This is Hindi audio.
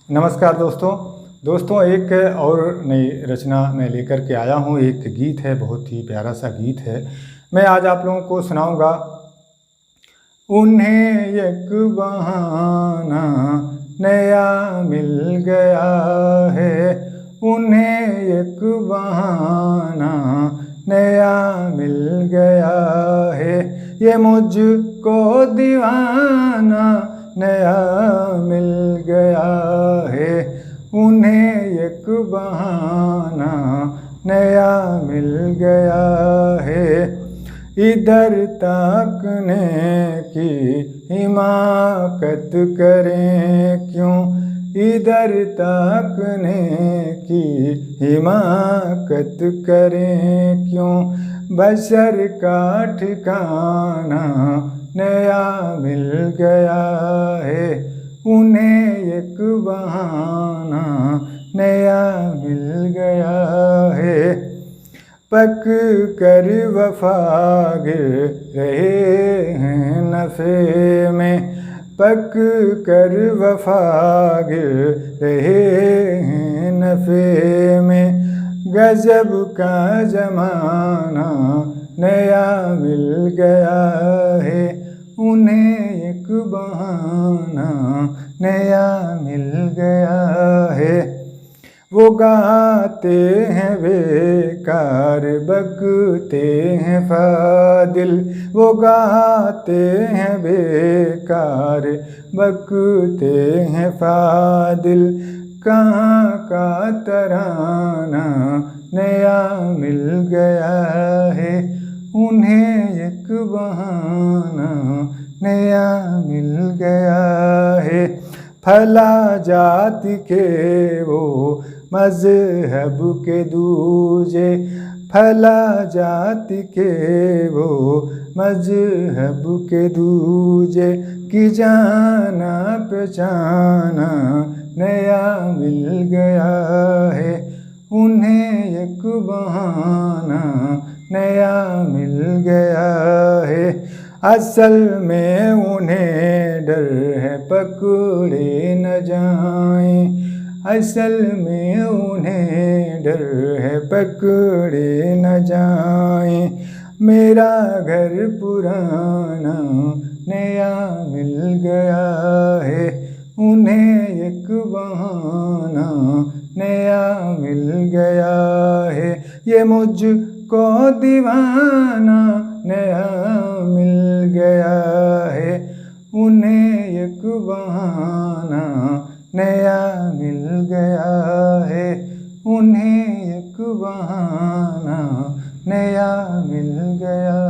नमस्कार दोस्तों एक और नई रचना मैं लेकर के आया हूँ। एक गीत है, बहुत ही प्यारा सा गीत है। मैं आज आप लोगों को सुनाऊंगा। उन्हें एक बहाना नया मिल गया है, उन्हें एक बहाना नया मिल गया है। ये मुझको दीवाना नया मिल गया है, उन्हें एक बहाना नया मिल गया है। इधर ताकने की हिमाकत करें क्यों, इधर ताकने की हिमाकत करें क्यों। बशर का ठिकाना नया मिल गया है, उन्हें एक बहाना नया मिल गया है। पक कर वफा गिर रहे हैं नफ़े में, पक कर वफा गिर रहे हैं नफ़े में। गजब का ज़माना नया मिल गया है, उन्हें एक बहाना नया मिल गया है। वो गाते हैं बेकार बकते हैं फादिल, वो गाते हैं बेकार बकते हैं फादिल। कहाँ का तराना नया मिल गया है, उन्हें एक बहाना नया मिल गया है। फला जाति के वो मज़हब के दूजे, फला जाति के वो मज़हब के दूजे। कि जाना पहचाना नया मिल गया है, उन्हें एक बहाना नया मिल गया है। असल में उन्हें डर है पकड़े न जाएं, असल में उन्हें डर है पकड़े न जाएं। मेरा घर पुराना नया मिल गया है, उन्हें एक बहाना नया मिल गया है। ये मुझको दीवाना नया मिल गया है, उन्हें एक बहाना नया मिल गया है, उन्हें एक बहाना नया मिल गया।